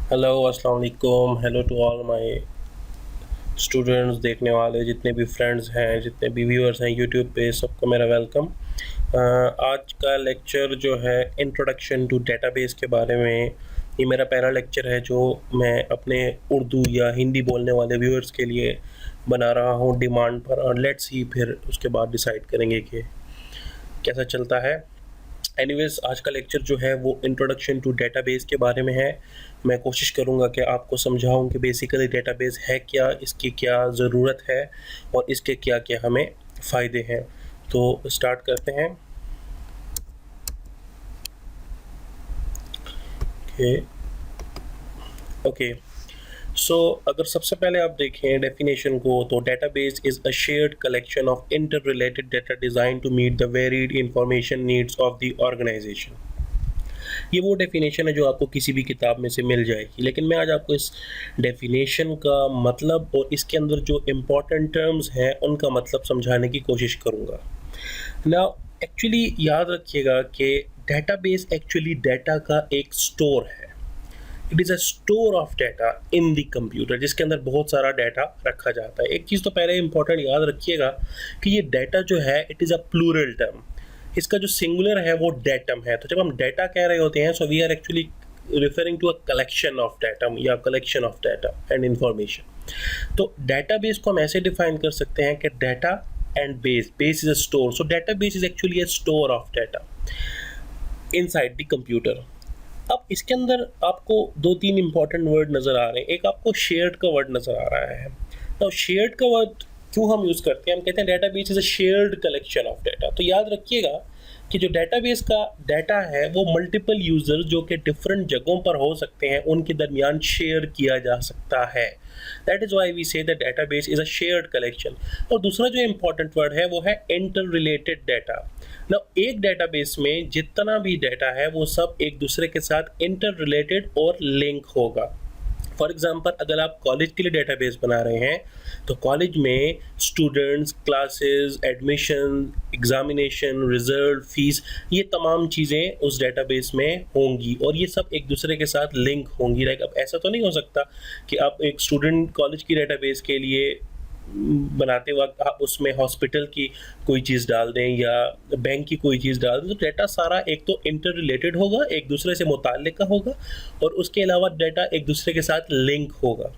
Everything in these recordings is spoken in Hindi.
हेलो अस्सलाम वालेकुम। Hello to all my students, देखने वाले जितने भी फ्रेंड्स हैं, जितने भी व्यूअर्स हैं यूट्यूब पे, सबको मेरा वेलकम। आज का लेक्चर जो है इंट्रोडक्शन टू डेटाबेस के बारे में, ये मेरा पहला लेक्चर है जो मैं अपने उर्दू या हिंदी बोलने वाले व्यूअर्स के लिए बना रहा हूँ डिमांड पर, और लेट्स सी फिर उसके बाद डिसाइड करेंगे कि कैसा चलता है। एनीवेज, आज का लेक्चर जो है वो इंट्रोडक्शन टू डेटाबेस के बारे में है। मैं कोशिश करूँगा कि आपको समझाऊँ कि बेसिकली डेटाबेस है क्या, इसकी क्या ज़रूरत है और इसके क्या क्या हमें फ़ायदे हैं। तो स्टार्ट करते हैं। ओके, सो अगर सबसे पहले आप देखें डेफिनेशन को, तो database is a shared collection of interrelated data design to meet the varied information needs of the organisation. ये वो डेफिनेशन है जो आपको किसी भी किताब में से मिल जाएगी, लेकिन मैं आज आपको इस डेफिनेशन का मतलब और इसके अंदर जो इम्पोर्टेंट टर्म्स हैं उनका मतलब समझाने की कोशिश करूँगा। नाउ एक्चुअली याद रखिएगा कि डेटाबेस एक्चुअली डाटा का एक स्टोर है। It is a store of data in the computer, जिसके अंदर बहुत सारा डाटा रखा जाता है। एक चीज़ तो पहले इंपॉर्टेंट याद रखिएगा कि ये डाटा जो है it is a plural term. इसका जो सिंगुलर है वो डेटम है। तो जब हम डाटा कह रहे होते हैं, so we are actually referring to a collection of data या collection of data and information. तो डाटाबेस को हम ऐसे डिफाइन कर सकते हैं कि data and base is a store. So database is actually a store of data inside the computer. अब इसके अंदर आपको दो तीन इंपॉर्टेंट वर्ड नज़र आ रहे हैं। एक आपको शेयर्ड का वर्ड नज़र आ रहा है। तो शेयर्ड का वर्ड क्यों हम यूज़ करते हैं? हम कहते हैं database is a shared collection of data. तो याद रखिएगा कि जो डेटाबेस का डाटा है वो मल्टीपल यूज़र जो कि डिफरेंट जगहों पर हो सकते हैं उनके दरमियान शेयर किया जा सकता है। दैट इज़ वाई वी से the database is a shared collection. और दूसरा जो इंपॉर्टेंट वर्ड है वो है इंटर रिलेटेड डाटा। ना एक डेटाबेस में जितना भी डाटा है वो सब एक दूसरे के साथ इंटर रिलेटेड और लिंक होगा। फॉर एग्जांपल, अगर आप कॉलेज के लिए डेटाबेस बना रहे हैं तो कॉलेज में students, classes, admission, examination, result, fees, ये तमाम चीज़ें उस डेटाबेस में होंगी और ये सब एक दूसरे के साथ लिंक होंगी। लाइक अब ऐसा तो नहीं हो सकता कि आप एक स्टूडेंट कॉलेज की डेटाबेस के लिए बनाते वक्त आप उसमें हॉस्पिटल की कोई चीज़ डाल दें या बैंक की कोई चीज़ डाल दें। तो डाटा सारा एक तो इंटर रिलेटेड होगा, एक दूसरे से मुताल्लिक़ होगा, और उसके अलावा डाटा एक दूसरे के साथ लिंक होगा।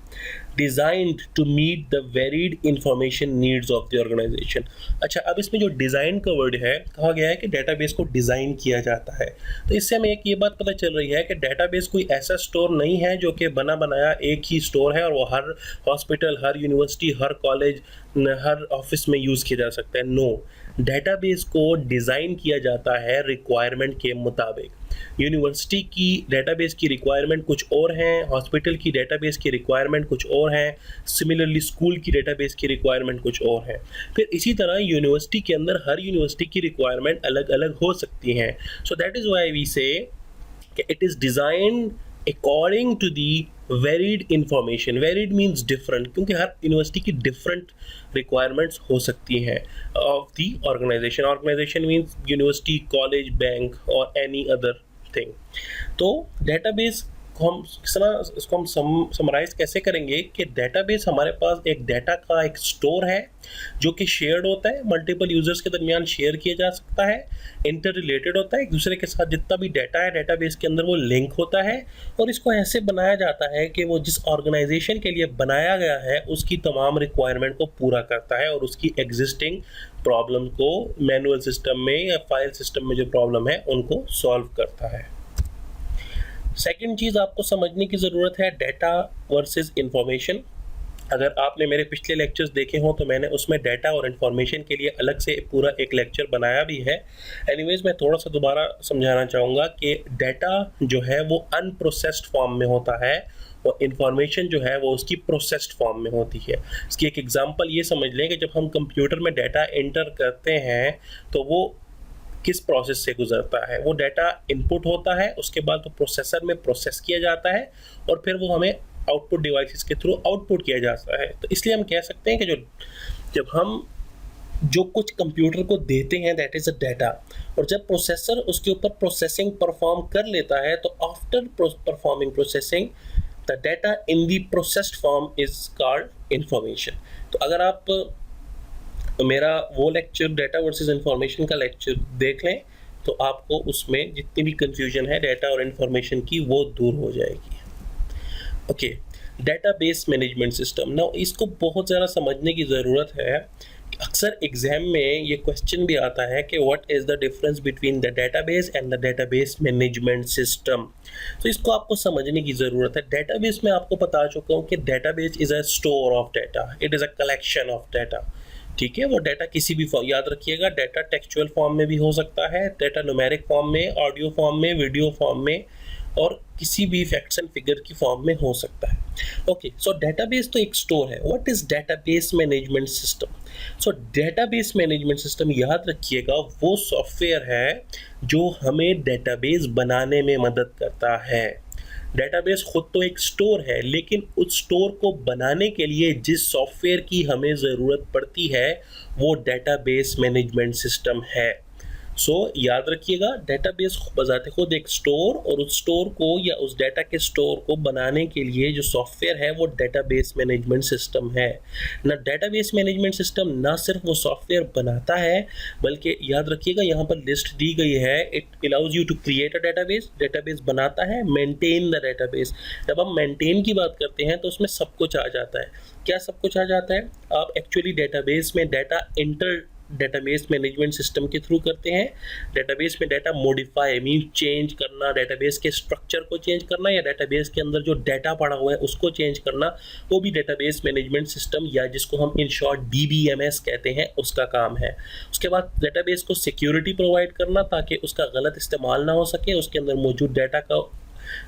Designed to meet the varied information needs of the organisation. अच्छा, अब इसमें जो डिज़ाइन का वर्ड है, कहा गया है कि डेटाबेस को डिज़ाइन किया जाता है। तो इससे हमें एक ये बात पता चल रही है कि डेटाबेस कोई ऐसा स्टोर नहीं है जो कि बना बनाया एक ही स्टोर है और वो हर हॉस्पिटल, हर यूनिवर्सिटी, हर कॉलेज, हर ऑफिस में यूज़ किया जा सकता है। नो, डेटाबेस को डिज़ाइन किया जाता है रिक्वायरमेंट के मुताबिक। यूनिवर्सिटी की डेटाबेस की रिक्वायरमेंट कुछ और हैं, हॉस्पिटल की डेटाबेस की रिक्वायरमेंट कुछ और हैं, सिमिलरली स्कूल की डेटाबेस की रिक्वायरमेंट कुछ और हैं। फिर इसी तरह यूनिवर्सिटी के अंदर हर यूनिवर्सिटी की रिक्वायरमेंट अलग अलग हो सकती हैं। So that is why we say it is designed according to the varied information. Varied means different, क्योंकि हर यूनिवर्सिटी की डिफरेंट रिक्वायरमेंट्स हो सकती हैं of the organization. Organization means university, college, bank और एनी अदर थिंग। तो डेटाबेस को हम इसको हम समराइज कैसे करेंगे कि डेटाबेस हमारे पास एक डाटा का एक स्टोर है जो कि शेयर्ड होता है, मल्टीपल यूजर्स के दरमियान शेयर किया जा सकता है, इंटर रिलेटेड होता है, एक दूसरे के साथ जितना भी डाटा है डेटाबेस के अंदर वो लिंक होता है, और इसको ऐसे बनाया जाता है कि वो जिस ऑर्गेनाइजेशन के लिए बनाया गया है उसकी तमाम रिक्वायरमेंट को पूरा करता है और उसकी एग्जिस्टिंग प्रॉब्लम को मैनुअल सिस्टम में या फाइल सिस्टम में जो प्रॉब्लम है उनको सॉल्व करता है। सेकंड चीज़ आपको समझने की ज़रूरत है डाटा वर्सेस इंफॉर्मेशन। अगर आपने मेरे पिछले लेक्चर्स देखे हों तो मैंने उसमें डाटा और इन्फॉर्मेशन के लिए अलग से पूरा एक लेक्चर बनाया भी है। एनीवेज, मैं थोड़ा सा दोबारा समझाना चाहूँगा कि डाटा जो है वो अनप्रोसेस्ड फॉर्म में होता है और इन्फॉर्मेशन जो है वो उसकी प्रोसेस्ड फॉर्म में होती है। इसकी एक एग्जांपल ये समझ लें कि जब हम कंप्यूटर में डाटा एंटर करते हैं तो वो किस प्रोसेस से गुजरता है। वो डाटा इनपुट होता है, उसके बाद वो प्रोसेसर में प्रोसेस किया जाता है और फिर वो हमें आउटपुट डिवाइसेस के थ्रू आउटपुट किया जाता है। तो इसलिए हम कह सकते हैं कि जब हम जो कुछ कंप्यूटर को देते हैं दैट इज़ अ डाटा, और जब प्रोसेसर उसके ऊपर प्रोसेसिंग परफॉर्म कर लेता है तो after performing processing the data in the processed form is called information. तो अगर आप मेरा वो लेक्चर डेटा वर्सेस इंफॉर्मेशन का लेक्चर देख लें तो आपको उसमें जितनी भी कंफ्यूजन है डेटा और इंफॉर्मेशन की वो दूर हो जाएगी। Okay, database management system. Now इसको बहुत ज़्यादा समझने की ज़रूरत है। अक्सर एग्जाम में ये क्वेश्चन भी आता है कि what is the difference between the database and the database management system. तो इसको आपको समझने की ज़रूरत है। डेटाबेस में आपको बता चुका हूँ कि database is a store of data, it is a collection of data. ठीक है, वो डाटा किसी भी फॉर्म, याद रखिएगा डाटा टेक्सचुअल फॉर्म में भी हो सकता है, डाटा न्यूमेरिक फॉर्म में, ऑडियो फॉर्म में, वीडियो फॉर्म में, और किसी भी फैक्ट्स एंड फिगर की फॉर्म में हो सकता है। ओके, सो डेटाबेस तो एक स्टोर है। What is database management system? So database management system, याद रखिएगा, वो सॉफ्टवेयर है जो हमें डेटाबेस बनाने में मदद करता है। डेटाबेस खुद तो एक स्टोर है, लेकिन उस स्टोर को बनाने के लिए जिस सॉफ्टवेयर की हमें ज़रूरत पड़ती है वो डेटाबेस मैनेजमेंट सिस्टम है। सो याद रखिएगा, डेटाबेस बजाते खुद एक स्टोर, और उस स्टोर को या उस डाटा के स्टोर को बनाने के लिए जो सॉफ्टवेयर है वो डेटाबेस मैनेजमेंट सिस्टम है ना। डेटाबेस मैनेजमेंट सिस्टम ना सिर्फ वो सॉफ्टवेयर बनाता है, बल्कि याद रखिएगा यहाँ पर लिस्ट दी गई है, it allows you to create a database, database बनाता है, मेंटेन द डेटाबेस। जब हम मेंटेन की बात करते हैं तो उसमें सब कुछ आ जाता है। क्या सब कुछ आ जाता है? आप एक्चुअली डेटाबेस में data inter database management system के थ्रू करते हैं। डेटाबेस में डाटा मॉडिफाई मीन चेंज करना, डेटाबेस के स्ट्रक्चर को चेंज करना, या डेटाबेस के अंदर जो डाटा पड़ा हुआ है उसको चेंज करना, वो भी डेटाबेस मैनेजमेंट सिस्टम या जिसको हम इन शॉर्ट DBMS कहते हैं उसका काम है। उसके बाद डेटाबेस को सिक्योरिटी प्रोवाइड करना ताकि उसका गलत इस्तेमाल ना हो सके, उसके अंदर मौजूद डाटा का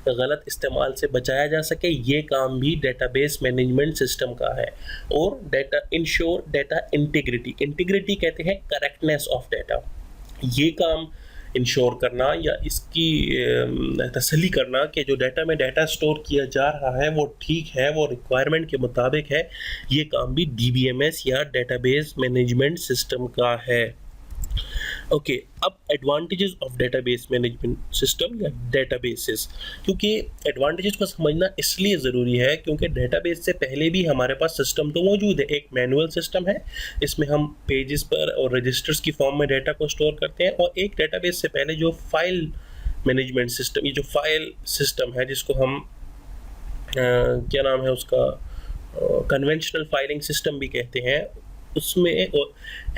गलत इस्तेमाल से बचाया जा सके, ये काम भी डेटाबेस मैनेजमेंट सिस्टम का है। और data ensure data integrity, integrity कहते हैं करेक्टनेस ऑफ डाटा, ये काम इंश्योर करना या इसकी तसल्ली करना कि जो डाटा में डाटा स्टोर किया जा रहा है वो ठीक है, वो रिक्वायरमेंट के मुताबिक है, ये काम भी DBMS या डेटाबेस मैनेजमेंट सिस्टम का है। ओके, अब advantages of database management system या डेटाबेसेस, क्योंकि एडवांटेजेस को समझना इसलिए ज़रूरी है क्योंकि डेटाबेस से पहले भी हमारे पास सिस्टम तो मौजूद है। एक मैनुअल सिस्टम है, इसमें हम पेजेस पर और रजिस्टर्स की फॉर्म में डाटा को स्टोर करते हैं, और एक डेटाबेस से पहले जो फाइल मैनेजमेंट सिस्टम, ये जो फाइल सिस्टम है जिसको हम क्या नाम है उसका, कन्वेंशनल फाइलिंग सिस्टम भी कहते हैं, उसमें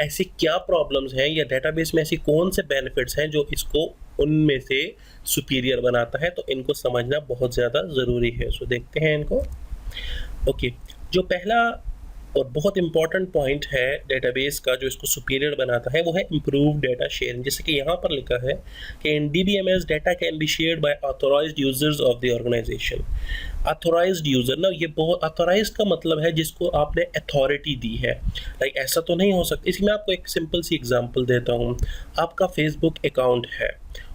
ऐसी क्या प्रॉब्लम्स हैं या डेटाबेस में ऐसी कौन से बेनिफिट्स हैं जो इसको उनमें से सुपीरियर बनाता है, तो इनको समझना बहुत ज़्यादा ज़रूरी है। सो देखते हैं इनको। ओके, जो पहला और बहुत इंपॉर्टेंट पॉइंट है डेटाबेस का जो इसको सुपीरियर बनाता है वो है इम्प्रूव डाटा शेयरिंग। जैसे कि यहाँ पर लिखा है कि in DBMS data can be shared by authorised users of the organisation. Authorised user ना, ये बहुत, ऑथोराइज्ड का मतलब है जिसको आपने अथॉरिटी दी है। लाइक ऐसा तो नहीं हो सकता। इसमें आपको एक सिंपल सी एग्जांपल देता हूँ। आपका फेसबुक अकाउंट है,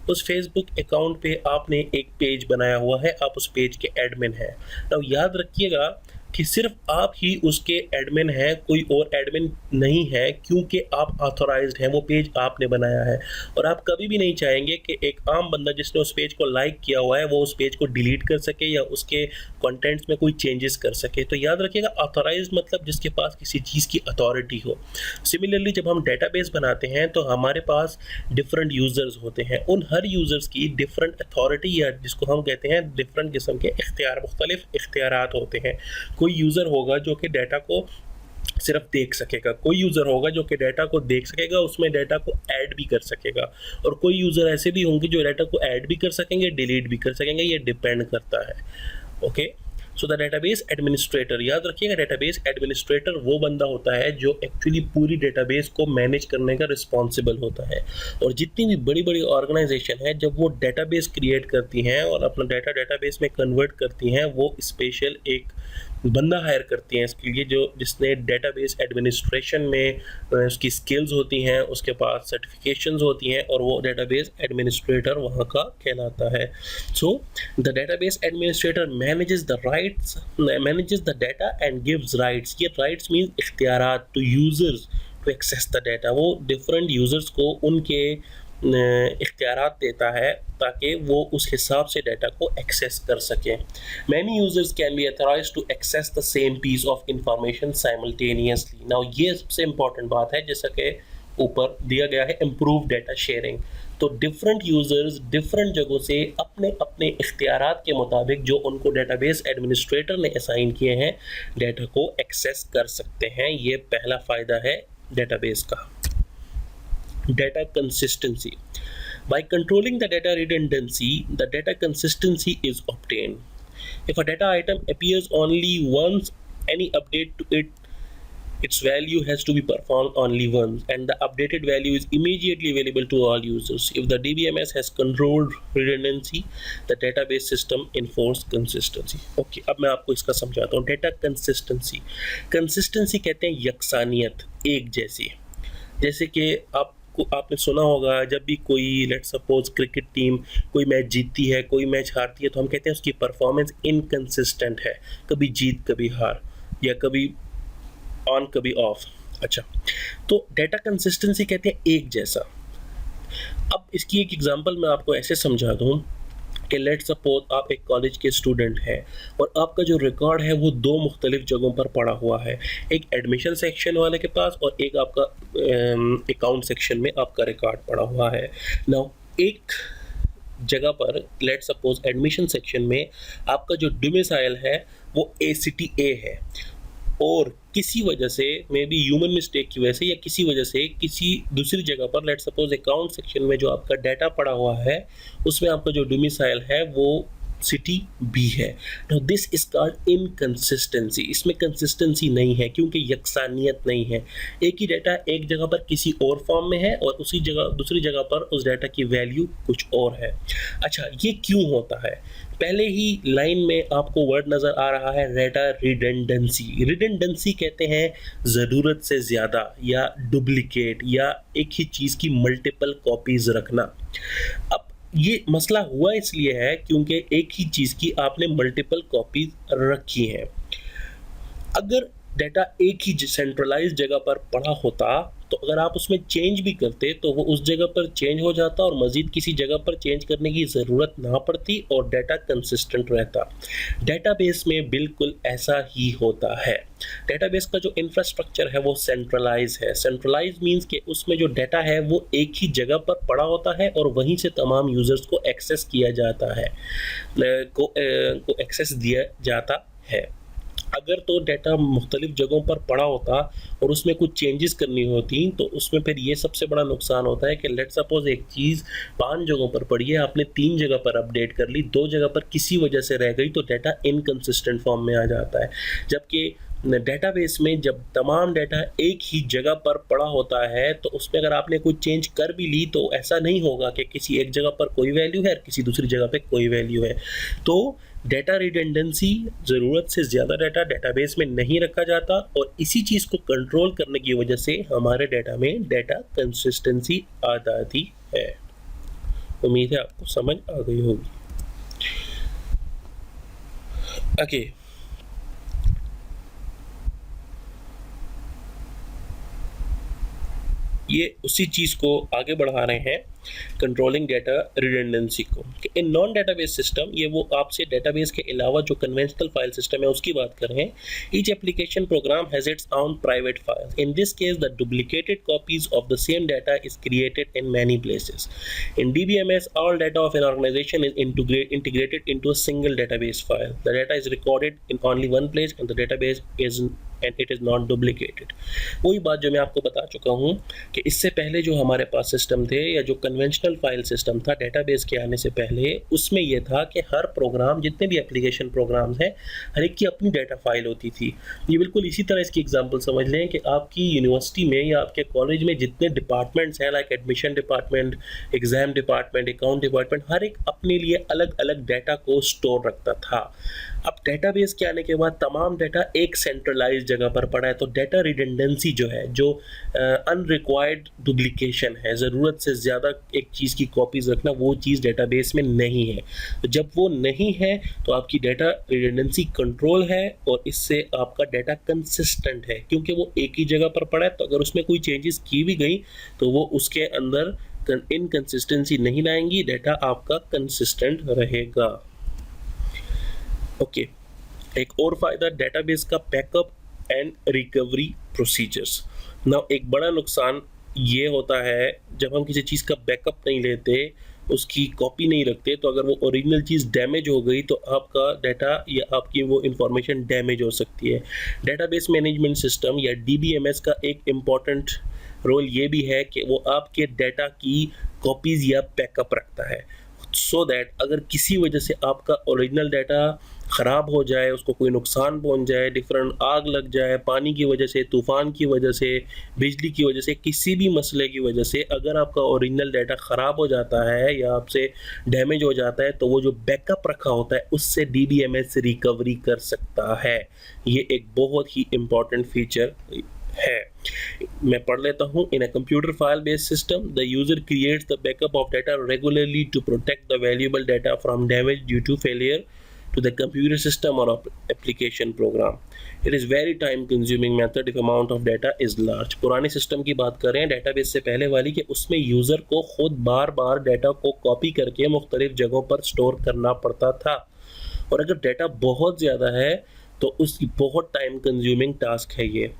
उस फेसबुक अकाउंट पे आपने एक पेज बनाया हुआ है, आप उस पेज के एडमिन हैं। तो याद रखिएगा कि सिर्फ आप ही उसके एडमिन हैं, कोई और एडमिन नहीं है, क्योंकि आप ऑथोराइज्ड हैं, वो पेज आपने बनाया है। और आप कभी भी नहीं चाहेंगे कि एक आम बंदा जिसने उस पेज को लाइक किया हुआ है वो उस पेज को डिलीट कर सके या उसके कंटेंट्स में कोई चेंजेस कर सके। तो याद रखिएगा, ऑथोराइज्ड मतलब जिसके पास किसी चीज़ की अथॉरिटी हो। सिमिलरली जब हम डेटाबेस बनाते हैं तो हमारे पास डिफरेंट यूज़र्स होते हैं, उन हर यूज़र्स की डिफरेंट अथॉरिटी या जिसको हम कहते हैं डिफरेंट किस्म के इख्तियार, मुख्तलिफ इख्तियारात होते हैं। कोई यूज़र होगा जो कि डाटा को सिर्फ देख सकेगा, कोई यूज़र होगा जो कि डाटा को देख सकेगा, उसमें डाटा को ऐड भी कर सकेगा, और कोई यूज़र ऐसे भी होंगे जो डाटा को ऐड भी कर सकेंगे, डिलीट भी कर सकेंगे, ये डिपेंड करता है। Okay, so the database administrator, याद रखिएगा डेटाबेस एडमिनिस्ट्रेटर वो बंदा होता है जो एक्चुअली पूरी डेटाबेस को मैनेज करने का रिस्पॉन्सिबल होता है। और जितनी भी बड़ी बड़ी ऑर्गेनाइजेशन है जब वो डेटाबेस क्रिएट करती हैं और अपना डाटा डेटाबेस में कन्वर्ट करती हैं, वो स्पेशल एक बंदा हायर करती हैं इसके लिए, जो जिसने डेटाबेस एडमिनिस्ट्रेशन में उसकी स्किल्स होती हैं, उसके पास सर्टिफिकेशंस होती हैं, और वो डेटाबेस एडमिनिस्ट्रेटर वहाँ का कहलाता है। So the database administrator manages the data and gives rights. ये राइट्स मीन इख्तियारात to users to access the data. वो डिफरेंट यूजर्स को उनके इख्तियारात देता है ताकि वो उस हिसाब से डाटा को एक्सेस कर सकें। Many users can be authorised to access the same piece of information simultaneously. Now ये सबसे इंपॉर्टेंट बात है, जैसा कि ऊपर दिया गया है इम्प्रूव डाटा शेयरिंग। तो डिफरेंट यूजर्स डिफरेंट जगहों से अपने अपने इख्तियारात के मुताबिक जो उनको डेटाबेस एडमिनिस्ट्रेटर ने असाइन किए हैं डाटा को एक्सेस कर सकते हैं। ये पहला फ़ायदा है डेटाबेस का। Data consistency. By controlling the data redundancy, the data consistency is obtained. If a data item appears only once, any update to its value has to be performed only once, and the updated value is immediately available to all users. If the DBMS has controlled redundancy, the database system enforce consistency. Okay, अब मैं आपको इसका समझाता हूँ। Data consistency. Consistency कहते हैं यकसानियत, एक जैसी। जैसे कि आपने सुना होगा जब भी कोई लेट सपोज क्रिकेट टीम कोई मैच जीतती है, कोई मैच हारती है, तो हम कहते हैं उसकी परफॉर्मेंस इनकंसिस्टेंट है, कभी जीत कभी हार, या कभी ऑन कभी ऑफ। अच्छा, तो डाटा कंसिस्टेंसी कहते हैं एक जैसा। अब इसकी एक एग्जांपल मैं आपको ऐसे समझा दूं कि लेट सपोज आप एक कॉलेज के स्टूडेंट हैं और आपका जो रिकॉर्ड है वो दो मुख्तलिफ जगहों पर पड़ा हुआ है, एक एडमिशन सेक्शन वाले के पास और एक आपका अकाउंट सेक्शन में आपका रिकॉर्ड पड़ा हुआ है। नाउ एक जगह पर लेट सपोज एडमिशन सेक्शन में आपका जो डोमिसाइल है वो सिटी ए है, और किसी वजह से मे बी ह्यूमन मिस्टेक की वजह से या किसी वजह से किसी दूसरी जगह पर लेट सपोज अकाउंट सेक्शन में जो आपका डाटा पड़ा हुआ है उसमें आपका जो डोमिसाइल है वो सिटी बी है। Now this is called inconsistency. इसमें कंसिस्टेंसी नहीं है क्योंकि यकसानियत नहीं है। एक ही डाटा एक जगह पर किसी और फॉर्म में है और उसी जगह दूसरी जगह पर उस डाटा की वैल्यू कुछ और है। अच्छा, ये क्यों होता है? पहले ही लाइन में आपको वर्ड नज़र आ रहा है डाटा रिडंडेंसी। रिडंडेंसी कहते हैं ज़रूरत से ज़्यादा या डुप्लीकेट या एक ही चीज़ की मल्टीपल कॉपीज़ रखना। अब ये मसला हुआ इसलिए है क्योंकि एक ही चीज़ की आपने मल्टीपल कॉपीज रखी हैं। अगर डाटा एक ही सेंट्रलाइज जगह पर पड़ा होता तो अगर आप उसमें चेंज भी करते तो वो उस जगह पर चेंज हो जाता और मज़ीद किसी जगह पर चेंज करने की ज़रूरत ना पड़ती और डाटा कंसिस्टेंट रहता। डेटाबेस में बिल्कुल ऐसा ही होता है। डेटाबेस का जो इंफ्रास्ट्रक्चर है वो सेंट्रलाइज है। सेंट्रलाइज मींस कि उसमें जो डाटा है वो एक ही जगह पर पड़ा होता है और वहीं से तमाम यूज़र्स को एक्सेस किया जाता है, को एक्सेस दिया जाता है। अगर तो डाटा मुख्तलिफ जगहों पर पड़ा होता और उसमें कुछ चेंजेस करनी होती तो उसमें फिर ये सबसे बड़ा नुकसान होता है कि लेट सपोज एक चीज़ 5 जगहों पर पड़ी है, आपने 3 जगह पर अपडेट कर ली, 2 जगह पर किसी वजह से रह गई तो डाटा इनकंसिस्टेंट फॉर्म में आ जाता है। जबकि डेटाबेस में जब तमाम डाटा एक ही जगह पर पड़ा होता है तो उसमें अगर आपने कुछ चेंज कर भी ली तो ऐसा नहीं होगा कि किसी एक जगह पर कोई वैल्यू है और किसी दूसरी जगह पे कोई वैल्यू है। तो डाटा रिडंडेंसी, ज़रूरत से ज़्यादा डाटा डेटाबेस में नहीं रखा जाता और इसी चीज़ को कंट्रोल करने की वजह से हमारे डाटा में डाटा कंसिस्टेंसी आ जाती है। उम्मीद है आपको समझ आ गई होगी। ओके, ये उसी चीज़ को आगे बढ़ा रहे हैं, कंट्रोलिंग डाटा रिडंडेंसी को। कि इन नॉन डेटाबेस सिस्टम, ये वो आपसे डेटाबेस के अलावा जो कन्वेंशनल फाइल सिस्टम है उसकी बात कर रहे हैं। Each application program has its own private files. In this case the duplicated copies of the same data is created in many places. In DBMS all data of an organization is integrated into a single database file. The data is recorded in only one place and the database is and it is not duplicated. वही बात जो मैं आपको बता चुका हूँ कि इससे पहले जो हमारे पास सिस्टम थे या जो कन्वेंशनल फाइल सिस्टम था डेटाबेस के आने से पहले, उसमें यह था कि हर प्रोग्राम, जितने भी एप्लीकेशन प्रोग्राम्स हैं, हर एक की अपनी डाटा फाइल होती थी। ये बिल्कुल इसी तरह इसकी एग्जांपल समझ लें कि आपकी यूनिवर्सिटी में या आपके कॉलेज में जितने डिपार्टमेंट्स हैं, like admission department, exam department, account department, हर एक अपने लिए अलग अलग डाटा को स्टोर रखता था। अब डेटाबेस के आने के बाद तमाम डाटा एक सेंट्रलाइज जगह पर पड़ा है, तो डाटा रिडंडेंसी जो है, जो अनरिक्वायर्ड डुप्लीकेशन है, ज़रूरत से ज़्यादा एक चीज़ की कॉपीज़ रखना, वो चीज़ डेटाबेस में नहीं है। तो जब वो नहीं है तो आपकी डाटा रिडंडेंसी कंट्रोल है और इससे आपका डाटा कंसिस्टेंट है, क्योंकि वो एक ही जगह पर पड़ा है। तो अगर उसमें कोई चेंजेस की भी गई तो वो उसके अंदर इनकंसिस्टेंसी नहीं लाएंगी, डाटा आपका कंसिस्टेंट रहेगा। ओके, एक और फायदा डेटाबेस का backup and recovery procedures. Now एक बड़ा नुकसान ये होता है जब हम किसी चीज़ का बैकअप नहीं लेते, उसकी कॉपी नहीं रखते, तो अगर वो ओरिजिनल चीज़ डैमेज हो गई तो आपका डाटा या आपकी वो इंफॉर्मेशन डैमेज हो सकती है। डेटाबेस मैनेजमेंट सिस्टम या डीबीएमएस का एक इम्पॉर्टेंट रोल ये भी है कि वो आपके डाटा की कॉपीज़ या बैकअप रखता है, सो दैट अगर किसी वजह से आपका ओरिजिनल डाटा ख़राब हो जाए, उसको कोई नुकसान पहुंच जाए, डिफरेंट आग लग जाए, पानी की वजह से, तूफ़ान की वजह से, बिजली की वजह से, किसी भी मसले की वजह से अगर आपका ओरिजिनल डाटा ख़राब हो जाता है या आपसे डैमेज हो जाता है, तो वो जो बैकअप रखा होता है उससे डीबीएमएस रिकवरी कर सकता है। ये एक बहुत ही इम्पॉर्टेंट फीचर है। मैं पढ़ लेता हूँ। In a computer file based system the user creates the backup of data regularly to protect the valuable data from damage due to failure to the computer system or application program. It is very time consuming method if amount of data is large. पुराने सिस्टम की बात कर रहे हैं डेटाबेस से पहले वाली, कि उसमें यूज़र को खुद बार बार डाटा को कॉपी करके मुख्तलिफ जगहों पर स्टोर करना पड़ता था, और अगर डाटा बहुत ज़्यादा है तो उसकी बहुत टाइम कंज्यूमिंग टास्क है ये।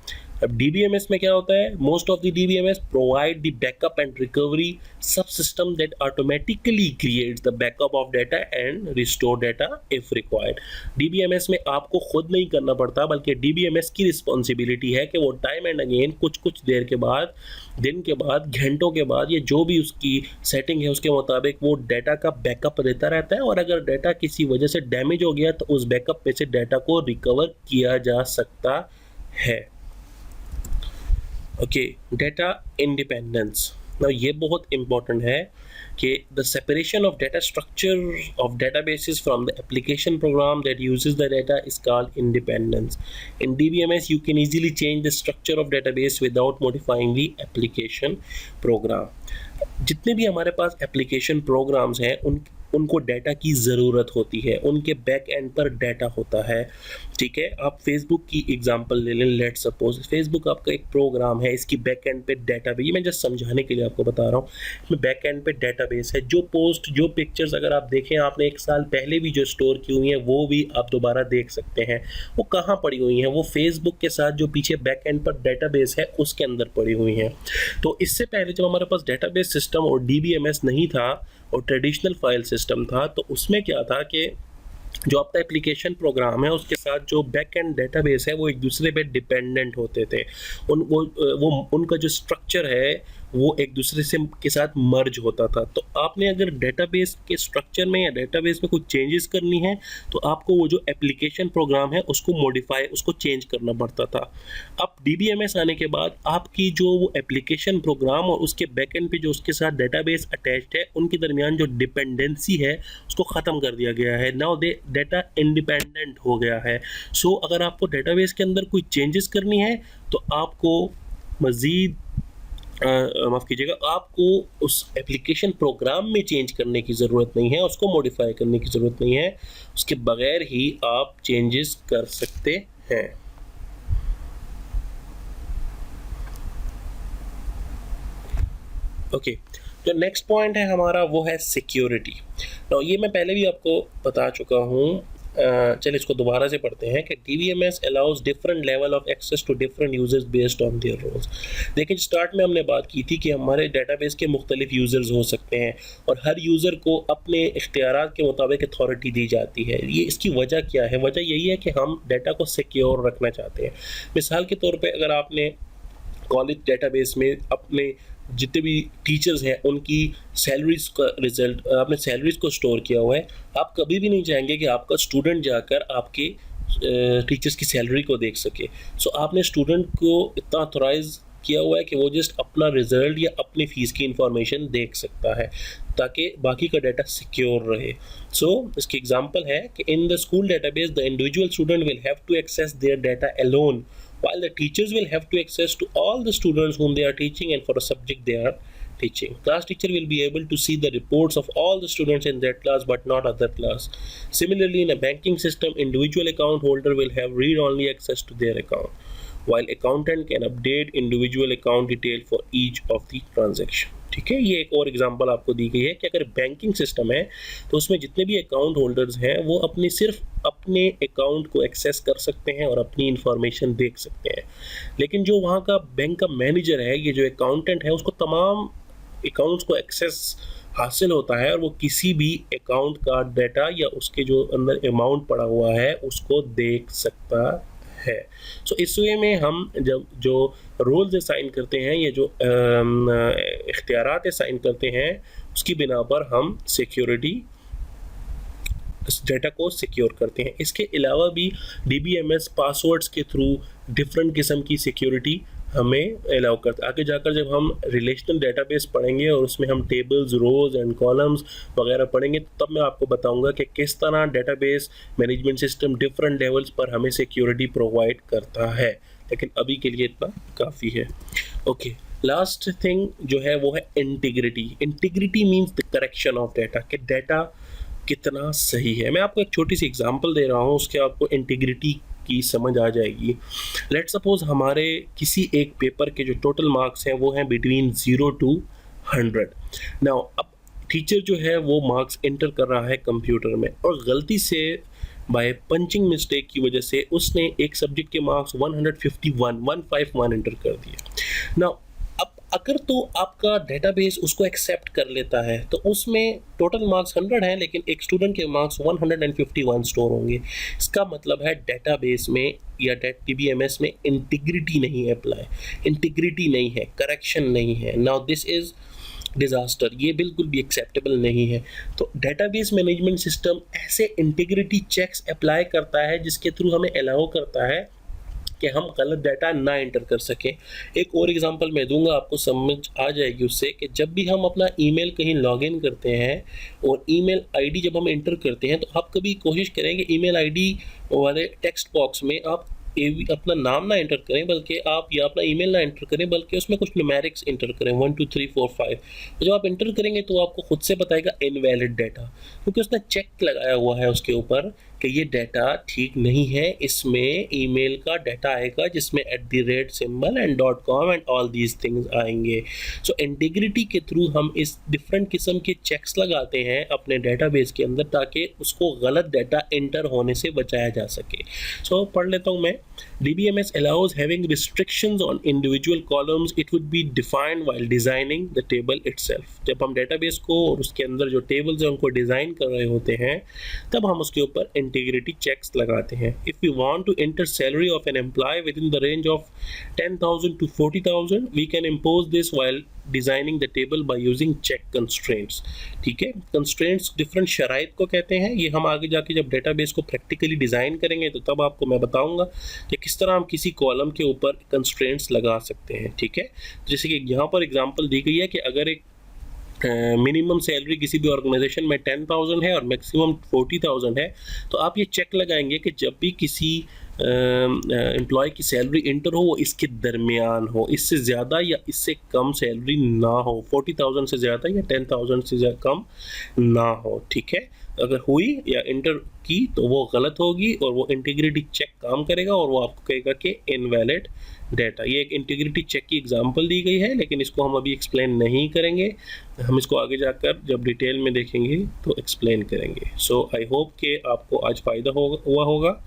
अब डीबीएमएस में क्या होता है? Most of the DBMS provide the backup and recovery sub system that automatically creates the backup of data and restore data if required. DBMS में आपको खुद नहीं करना पड़ता, बल्कि डीबीएमएस की रिस्पॉन्सिबिलिटी है कि वो टाइम एंड अगेन कुछ देर के बाद, दिन के बाद, घंटों के बाद, ये जो भी उसकी सेटिंग है उसके मुताबिक वो डाटा का बैकअप देता रहता है, और अगर डाटा किसी वजह से डैमेज हो गया तो उस बैकअप में से डाटा को रिकवर किया जा सकता है। Okay, data independence. नाउ ये बहुत इंपॉर्टेंट है कि the separation of data structure of databases from the application program that uses the data is called independence. In DBMS you can easily change the structure of database without modifying the application program. जितने भी हमारे पास एप्लीकेशन प्रोग्राम्स हैं उनको डाटा की ज़रूरत होती है, उनके बैक एंड पर डाटा होता है। ठीक है, आप फेसबुक की एग्जांपल ले लें। लेट सपोज फेसबुक आपका एक प्रोग्राम है, इसकी बैक एंड पे डाटा भी, मैं जस्ट समझाने के लिए आपको बता रहा हूँ, इसमें बैक एंड पे डाटाबेस है। जो पोस्ट, जो पिक्चर्स अगर आप देखें, आपने एक साल पहले भी जो स्टोर की हुई हैं वो भी आप दोबारा देख सकते हैं। वो कहाँ पड़ी हुई हैं? वो फेसबुक के साथ जो पीछे बैक एंड पर डाटाबेस है उसके अंदर पड़ी हुई हैं। तो इससे पहले जब हमारे पास डाटाबेस सिस्टम और डीबीएमएस नहीं था और ट्रेडिशनल फाइल सिस्टम था, तो उसमें क्या था कि जो आपका एप्लीकेशन प्रोग्राम है उसके साथ जो बैक एंड डेटाबेस है वो एक दूसरे पे डिपेंडेंट होते थे। उनका जो स्ट्रक्चर है वो एक दूसरे से के साथ मर्ज होता था। तो आपने अगर डेटाबेस के स्ट्रक्चर में या डेटाबेस में कुछ चेंजेस करनी है तो आपको वो जो एप्लीकेशन प्रोग्राम है उसको मॉडिफाई, उसको चेंज करना पड़ता था। अब डीबीएमएस आने के बाद आपकी जो वो एप्लीकेशन प्रोग्राम और उसके बैकएंड पे जो उसके साथ डेटाबेस अटैच्ड है उनके दरमियान जो डिपेंडेंसी है उसको ख़त्म कर दिया गया है। नाउ दे डाटा इंडिपेंडेंट हो गया है। सो अगर आपको डेटाबेस के अंदर कोई चेंजेस करनी है तो आपको मज़ीद माफ़ कीजिएगा, आपको उस एप्लीकेशन प्रोग्राम में चेंज करने की ज़रूरत नहीं है, उसको मॉडिफाई करने की ज़रूरत नहीं है, उसके बगैर ही आप चेंजेस कर सकते हैं। ओके, जो नेक्स्ट पॉइंट है हमारा वो है सिक्योरिटी। तो ये मैं पहले भी आपको बता चुका हूँ, चलिए इसको दोबारा से पढ़ते हैं कि DBMS allows different level of access to different users based on their roles। देखिए स्टार्ट में हमने बात की थी कि हमारे डेटाबेस के मुख्तलिफ यूज़र्स हो सकते हैं और हर यूज़र को अपने इख्तियारात के मुताबिक अथॉरिटी दी जाती है। ये इसकी वजह क्या है? वजह यही है कि हम डाटा को सिक्योर रखना चाहते हैं। मिसाल के तौर पर अगर आपने कॉलेज डेटाबेस में अपने जितने भी टीचर्स हैं उनकी सैलरीज का रिजल्ट, आपने सैलरीज को स्टोर किया हुआ है, आप कभी भी नहीं चाहेंगे कि आपका स्टूडेंट जाकर आपके टीचर्स की सैलरी को देख सके। सो आपने स्टूडेंट को इतना ऑथराइज किया हुआ है कि वो जस्ट अपना रिजल्ट या अपनी फ़ीस की इंफॉर्मेशन देख सकता है ताकि बाकी का डाटा सिक्योर रहे। सो इसकी एग्जांपल है कि in the school database the individual student will have to access their data alone while the teachers will have to access to all the students whom they are teaching and for a subject they are teaching. Class teacher will be able to see the reports of all the students in that class but not other class. Similarly, in a banking system, individual account holder will have read-only access to their account, while accountant can update individual account detail for each of the transaction. ठीक है, ये एक और एग्जांपल आपको दी गई है कि अगर बैंकिंग सिस्टम है तो उसमें जितने भी अकाउंट होल्डर्स हैं वो सिर्फ अपने अकाउंट को एक्सेस कर सकते हैं और अपनी इंफॉर्मेशन देख सकते हैं, लेकिन जो वहाँ का बैंक का मैनेजर है, ये जो अकाउंटेंट है, उसको तमाम अकाउंट्स को एक्सेस हासिल होता है और वो किसी भी अकाउंट का डाटा या उसके जो अंदर अमाउंट पड़ा हुआ है उसको देख सकता है। सो इस वे में हम जब जो रोल्स असाइन करते हैं, ये जो इख्तियारात असाइन करते हैं, उसकी बिना पर हम सिक्योरिटी इस डाटा को सिक्योर करते हैं। इसके अलावा भी DBMS पासवर्ड्स के थ्रू डिफरेंट किस्म की सिक्योरिटी हमें अलाउ करता है। आगे जाकर जब हम रिलेशनल डेटाबेस पढ़ेंगे और उसमें हम टेबल्स, रोज एंड कॉलम्स वगैरह पढ़ेंगे, तो तब मैं आपको बताऊंगा कि किस तरह database management system different levels पर हमें सिक्योरिटी प्रोवाइड करता है, लेकिन अभी के लिए इतना काफ़ी है। ओके, लास्ट थिंग जो है वो है integrity. Integrity means the correction of data, कि डाटा कितना सही है। मैं आपको एक छोटी सी एग्जांपल दे रहा हूँ, उसके आपको इंटीग्रिटी की समझ आ जाएगी। लेट सपोज हमारे किसी एक पेपर के जो टोटल मार्क्स हैं वो हैं बिटवीन 0 to 100। नाउ अब टीचर जो है वो मार्क्स एंटर कर रहा है कंप्यूटर में और गलती से बाय पंचिंग मिस्टेक की वजह से उसने एक सब्जेक्ट के मार्क्स 151 एंटर कर दिया। नाउ अब अगर तो आपका डेटाबेस उसको एक्सेप्ट कर लेता है तो उसमें टोटल मार्क्स 100 हैं, लेकिन एक स्टूडेंट के मार्क्स 151 स्टोर होंगे। इसका मतलब है डेटाबेस में या DBMS में इंटीग्रिटी नहीं है, इंटीग्रिटी नहीं है, करेक्शन नहीं है। नाउ दिस इज डिजास्टर, ये बिल्कुल भी एक्सेप्टेबल नहीं है। तो डेटाबेस मैनेजमेंट सिस्टम ऐसे इंटीग्रिटी चेक्स अप्लाई करता है जिसके थ्रू हमें अलाउ करता है कि हम गलत डाटा ना एंटर कर सकें। एक और एग्जांपल मैं दूंगा, आपको समझ आ जाएगी उससे, कि जब भी हम अपना ईमेल कहीं लॉगिन करते हैं और ईमेल आईडी जब हम एंटर करते हैं, तो आप कभी कोशिश करें कि ईमेल आईडी वाले टेक्स्ट बॉक्स में आप अपना नाम ना एंटर करें, बल्कि आप या अपना ईमेल ना एंटर करें, बल्कि उसमें कुछ न्यूमेरिक्स एंटर करें 1 2 3 4 5। तो जब आप एंटर करेंगे तो आपको खुद से बताएगा इनवैलिड डाटा, क्योंकि उसने चेक लगाया हुआ है उसके ऊपर कि ये डाटा ठीक नहीं है। इसमें ईमेल का डाटा आएगा जिसमें @ and .com and all these things आएंगे। सो इंटीग्रिटी के थ्रू हम इस डिफरेंट किस्म के चेक्स लगाते हैं अपने डेटाबेस के अंदर, ताकि उसको गलत डाटा एंटर होने से बचाया जा सके। सो पढ़ लेता हूँ मैं। DBMS allows having restrictions on individual columns. It would be defined while designing the table itself. जब हम डेटाबेस को और उसके अंदर जो टेबल्स हैं उनको डिज़ाइन कर रहे होते हैं, तब हम उसके ऊपर इंटीग्रिटी चेक्स लगाते हैं। If we want to enter salary of an employee within the range of 10,000 to 40,000, we can impose this while designing the table by using check constraints. ठीक है, कंस्ट्रेंट्स डिफरेंट शराइत को कहते हैं। ये हम आगे जाके जब डेटाबेस को प्रैक्टिकली डिज़ाइन करेंगे तो तब आपको मैं बताऊंगा कि किस तरह हम किसी कॉलम के ऊपर कंस्ट्रेंट्स लगा सकते हैं। ठीक है, जैसे कि यहाँ पर एग्जांपल दी गई है कि अगर एक मिनिमम सैलरी किसी भी ऑर्गेनाइजेशन में 10,000 है और मैक्सिमम 40,000 है, तो आप ये चेक लगाएंगे कि जब भी किसी एम्प्लॉय की सैलरी इंटर हो वो इसके दरमियान हो, इससे ज़्यादा या इससे कम सैलरी ना हो, 40,000 से ज़्यादा या 10,000 से कम ना हो। ठीक है, अगर हुई या इंटर की तो वो गलत होगी और वो इंटीग्रिटी चेक काम करेगा और वो आपको कहेगा कि इनवैलिड डाटा। ये एक इंटीग्रिटी चेक की एग्जांपल दी गई है, लेकिन इसको हम अभी एक्सप्लेन नहीं करेंगे, हम इसको आगे जाकर जब डिटेल में देखेंगे तो एक्सप्लेन करेंगे। सो आई होप कि आपको आज फ़ायदा हुआ होगा।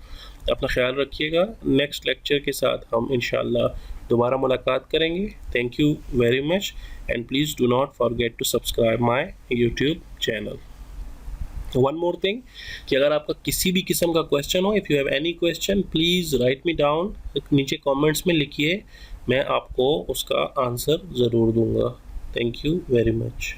अपना ख्याल रखिएगा। नेक्स्ट लेक्चर के साथ हम इंशाल्लाह दोबारा मुलाकात करेंगे। Thank you very much and please do not forget to subscribe my YouTube channel. One more thing कि अगर आपका किसी भी किस्म का क्वेश्चन हो, if you have any question please write me down, नीचे कमेंट्स में लिखिए, मैं आपको उसका आंसर ज़रूर दूंगा। Thank you very much.